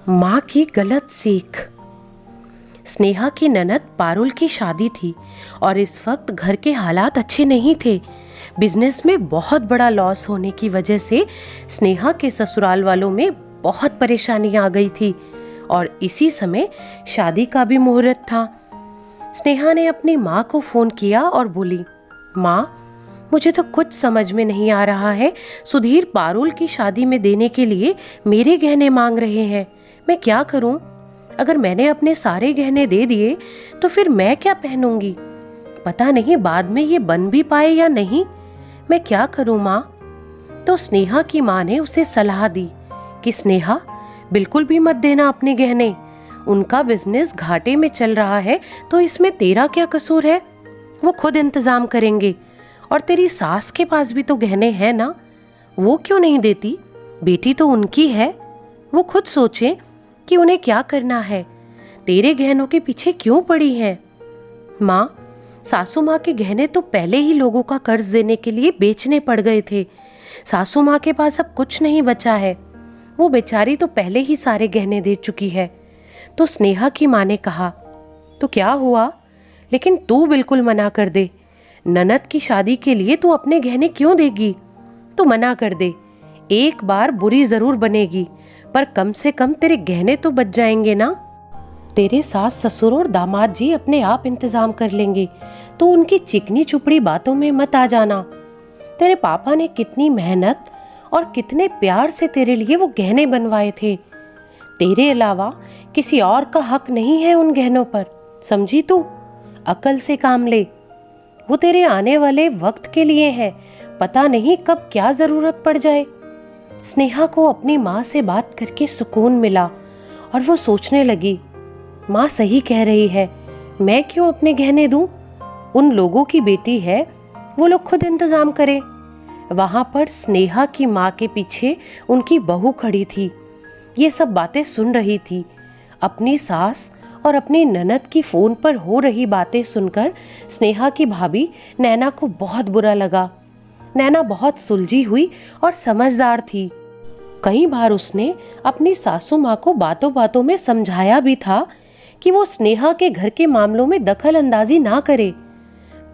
माँ की गलत सीख। स्नेहा की ननद पारुल की शादी थी और इस वक्त घर के हालात अच्छे नहीं थे। बिजनेस में बहुत बड़ा लॉस होने की वजह से स्नेहा के ससुराल वालों में बहुत परेशानी आ गई थी और इसी समय शादी का भी मुहूर्त था। स्नेहा ने अपनी माँ को फोन किया और बोली, माँ, मुझे तो कुछ समझ में नहीं आ रहा है। सुधीर पारुल की शादी में देने के लिए मेरे गहने मांग रहे हैं। मैं क्या करूं? अगर मैंने अपने सारे गहने दे दिए तो फिर मैं क्या पहनूंगी? पता नहीं बाद में ये बन भी पाए या नहीं। मैं क्या करूं माँ? तो स्नेहा की माँ ने उसे सलाह दी कि स्नेहा, बिल्कुल भी मत देना अपने गहने। उनका बिजनेस घाटे में चल रहा है तो इसमें तेरा क्या कसूर है? वो खुद इंतजाम करेंगे। और तेरी सास के पास भी तो गहने हैं ना, वो क्यों नहीं देती? बेटी तो उनकी है, वो खुद सोचे कि उन्हें क्या करना है। तेरे गहनों के पीछे क्यों पड़ी है? माँ, सासू माँ के गहने तो पहले ही लोगों का कर्ज देने के लिए बेचने पड़ गए थे। सासू माँ के पास अब कुछ नहीं बचा है। वो बेचारी तो पहले ही सारे गहने दे चुकी है। तो स्नेहा की माँ ने कहा, तो क्या हुआ? लेकिन तू बिल्कुल मना कर दे। ननद की शादी के लिए तू अपने गहने क्यों देगी? तू मना कर दे। एक बार बुरी जरूर बनेगी, पर कम से कम तेरे गहने तो बच जाएंगे ना। तेरे सास ससुर और दामाद जी अपने आप इंतजाम कर लेंगे, तो उनकी चिकनी चुपड़ी बातों में मत आ जाना। तेरे पापा ने कितनी मेहनत और कितने प्यार से तेरे लिए वो गहने बनवाए थे। तेरे अलावा किसी और का हक नहीं है उन गहनों पर, समझी तू? अकल से काम ले। वो तेरे आने वाले वक्त के लिए है, पता नहीं कब क्या जरूरत पड़ जाए। स्नेहा को अपनी माँ से बात करके सुकून मिला और वो सोचने लगी, माँ सही कह रही है, मैं क्यों अपने गहने दूं? उन लोगों की बेटी है, वो लोग खुद इंतजाम करें। वहां पर स्नेहा की माँ के पीछे उनकी बहू खड़ी थी, ये सब बातें सुन रही थी। अपनी सास और अपनी ननद की फोन पर हो रही बातें सुनकर स्नेहा की भाभी नैना को बहुत बुरा लगा। नैना बहुत सुलझी हुई और समझदार थी। कई बार उसने अपनी सासू माँ को बातों बातों में समझाया भी था कि वो स्नेहा के घर के मामलों में दखल अंदाजी ना करे,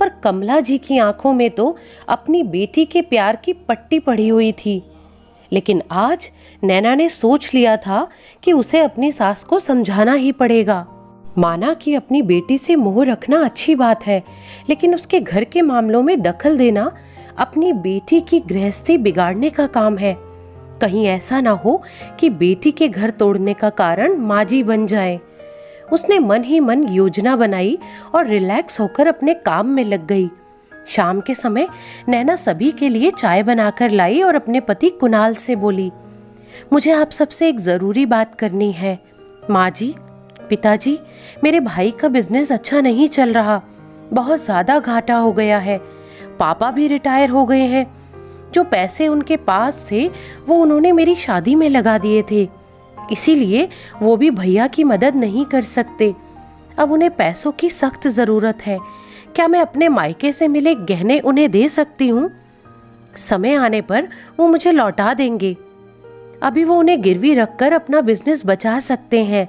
पर कमला जी की आंखों में तो अपनी बेटी के प्यार की पट्टी पड़ी हुई थी। लेकिन आज नैना ने सोच लिया था कि उसे अपनी सास को समझाना ही पड़ेगा। माना कि अपनी बेटी से मोह रखना अच्छी बात है, लेकिन उसके घर के मामलों में दखल देना अपनी बेटी की गृहस्थी बिगाड़ने का काम है। कहीं ऐसा ना हो कि बेटी के घर तोड़ने का कारण माजी बन जाए। उसने मन ही मन योजना बनाई और रिलैक्स होकर अपने काम में लग गई। शाम के समय नैना सभी के लिए चाय बनाकर लाई और अपने पति कुणाल से बोली, मुझे आप सबसे एक जरूरी बात करनी है। माँ जी, पिताजी, मेरे भाई का बिजनेस अच्छा नहीं चल रहा, बहुत ज्यादा घाटा हो गया है। पापा भी रिटायर हो गए हैं। जो पैसे उनके पास थे वो उन्होंने मेरी शादी में लगा दिए थे, इसीलिए वो भी भैया की मदद नहीं कर सकते। अब उन्हें पैसों की सख्त जरूरत है। क्या मैं अपने मायके से मिले गहने उन्हें दे सकती हूँ? समय आने पर वो मुझे लौटा देंगे। अभी वो उन्हें गिरवी रखकर अपना बिजनेस बचा सकते हैं।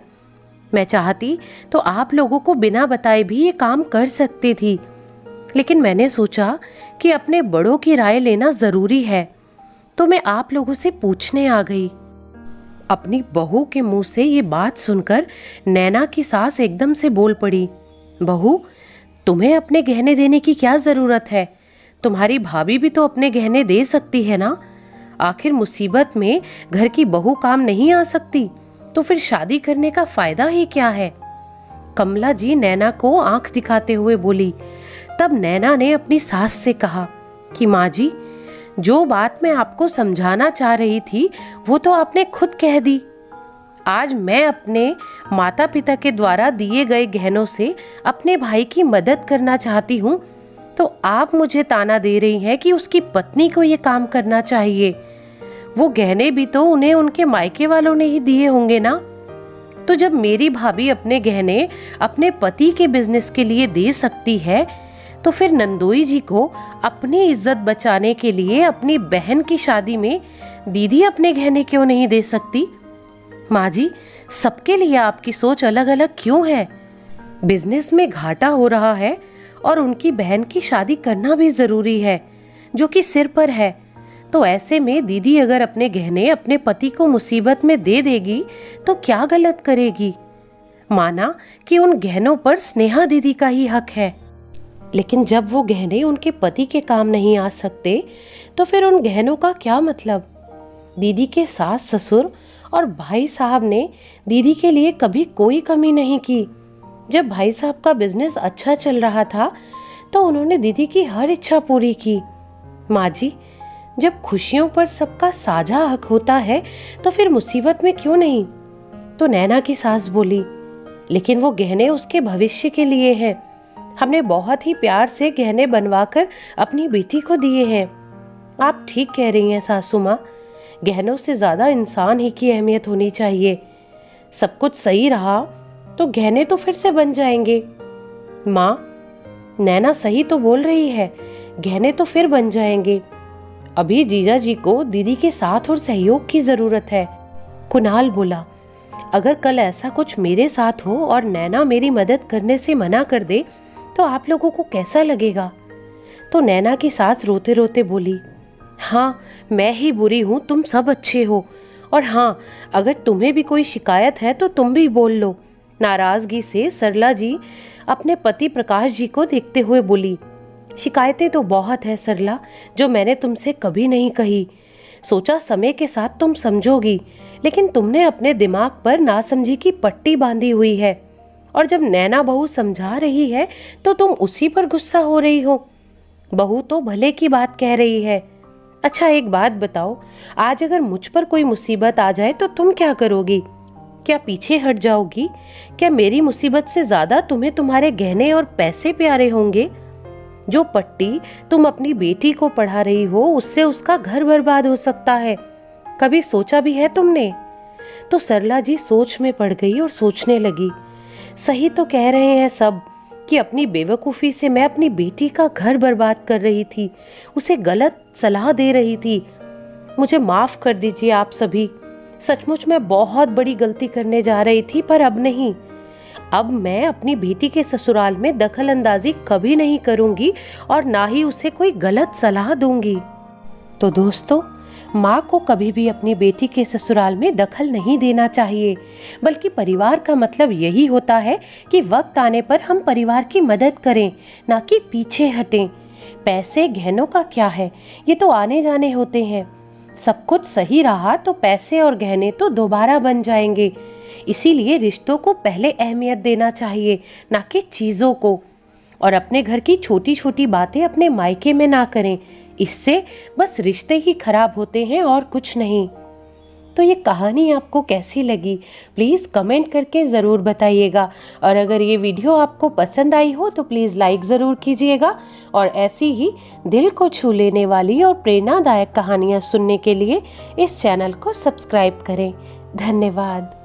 मैं चाहती तो आप लोगों को बिना बताए भी ये काम कर सकती थी, लेकिन मैंने सोचा कि अपने बड़ों की राय लेना जरूरी है, तो मैं आप लोगों से पूछने आ गई। अपनी बहू के मुंह से ये बात सुनकर नैना की सास एकदम से बोल पड़ी, बहू, तुम्हें अपने गहने देने की क्या जरूरत है? तुम्हारी भाभी भी तो अपने गहने दे सकती है ना। आखिर मुसीबत में घर की बहू काम नहीं आ सकती, तो फिर शादी करने का फायदा ही क्या है? कमला जी नैना को आंख दिखाते हुए बोली। तब नैना ने अपनी सास से कहा कि माँ जी, जो बात मैं आपको समझाना चाह रही थी वो तो आपने खुद कह दी। आज मैं अपने माता पिता के द्वारा दिए गए गहनों से अपने भाई की मदद करना चाहती हूँ, तो आप मुझे ताना दे रही हैं कि उसकी पत्नी को ये काम करना चाहिए। वो गहने भी तो उन्हें उनके मायके वालों ने ही दिए होंगे ना। तो जब मेरी भाभी अपने गहने अपने पति के बिजनेस के लिए दे सकती है, तो फिर नंदोई जी को अपनी इज्जत बचाने के लिए अपनी बहन की शादी में दीदी अपने गहने क्यों नहीं दे सकती? माँ जी, सबके लिए आपकी सोच अलग अलग क्यों है? बिजनेस में घाटा हो रहा है और उनकी बहन की शादी करना भी जरूरी है, जो कि सिर पर है। तो ऐसे में दीदी अगर अपने गहने अपने पति को मुसीबत में दे देगी तो क्या गलत करेगी? माना कि उन गहनों पर स्नेहा दीदी का ही हक है, लेकिन जब वो गहने उनके पति के काम नहीं आ सकते तो फिर उन गहनों का क्या मतलब? दीदी के सास ससुर और भाई साहब ने दीदी के लिए कभी कोई कमी नहीं की। जब भाई साहब का बिजनेस अच्छा चल रहा था तो उन्होंने दीदी की हर इच्छा पूरी की। माँ जी, जब खुशियों पर सबका साझा हक होता है तो फिर मुसीबत में क्यों नहीं? तो नैना की सास बोली, लेकिन वो गहने उसके भविष्य के लिए हैं। हमने बहुत ही प्यार से गहने बनवाकर अपनी बेटी को दिए हैं। आप ठीक कह रही हैं सासू माँ, गहनों से ज्यादा इंसान ही की अहमियत होनी चाहिए। सब कुछ सही रहा तो गहने तो फिर से बन जाएंगे। माँ, नैना सही तो बोल रही है, गहने तो फिर बन जाएंगे। अभी जीजा जी को दीदी के साथ और सहयोग की जरूरत है। कुणाल बोला, अगर कल ऐसा कुछ मेरे साथ हो और नैना मेरी मदद करने से मना कर दे तो आप लोगों को कैसा लगेगा? तो नैना की सास रोते रोते बोली, हाँ, मैं ही बुरी हूँ, तुम सब अच्छे हो। और हाँ, अगर तुम्हें भी कोई शिकायत है तो तुम भी बोल लो। नाराजगी से सरला जी अपने पति प्रकाश जी को देखते हुए बोली, शिकायतें तो बहुत है सरला, जो मैंने तुमसे कभी नहीं कही। सोचा समय के साथ तुम समझोगी, लेकिन तुमने अपने दिमाग पर नासमझी की पट्टी बांधी हुई है। और जब नैना बहू समझा रही है तो तुम उसी पर गुस्सा हो रही हो। बहू तो भले की बात कह रही है। अच्छा एक बात बताओ, आज अगर मुझ पर कोई मुसीबत आ जाए तो तुम क्या करोगी? क्या पीछे हट जाओगी? क्या मेरी मुसीबत से ज्यादा तुम्हें तुम्हारे गहने और पैसे प्यारे होंगे? जो पट्टी तुम अपनी बेटी को पढ़ा रही हो उससे उसका घर बर्बाद हो सकता है। कभी सोचा भी है तुमने? तो सरला जी सोच में पड़ गई और सोचने लगी, सही तो कह रहे हैं सब कि अपनी बेवकूफ़ी से मैं अपनी बेटी का घर बर्बाद कर रही थी, उसे गलत सलाह दे रही थी। मुझे माफ़ कर दीजिए आप सभी, सचमुच मैं बहुत बड़ी गलती करने जा रही थी, पर अब नहीं। अब मैं अपनी बेटी के ससुराल में दखल अंदाजी कभी नहीं करूंगी और ना ही उसे कोई गलत सलाह दूंगी। तो दोस्तों, माँ को कभी भी अपनी बेटी के ससुराल में दखल नहीं देना चाहिए, बल्कि परिवार का मतलब यही होता है कि वक्त आने पर हम परिवार की मदद करें, ना कि पीछे हटें। पैसे गहनों का क्या है, ये तो आने जाने होते हैं। सब कुछ सही रहा तो पैसे और गहने तो दोबारा बन जाएंगे। इसीलिए रिश्तों को पहले अहमियत देना चाहिए, ना कि चीज़ों को। और अपने घर की छोटी छोटी बातें अपने मायके में ना करें, इससे बस रिश्ते ही खराब होते हैं और कुछ नहीं। तो ये कहानी आपको कैसी लगी प्लीज़ कमेंट करके ज़रूर बताइएगा। और अगर ये वीडियो आपको पसंद आई हो तो प्लीज़ लाइक ज़रूर कीजिएगा। और ऐसी ही दिल को छू लेने वाली और प्रेरणादायक कहानियाँ सुनने के लिए इस चैनल को सब्सक्राइब करें। धन्यवाद।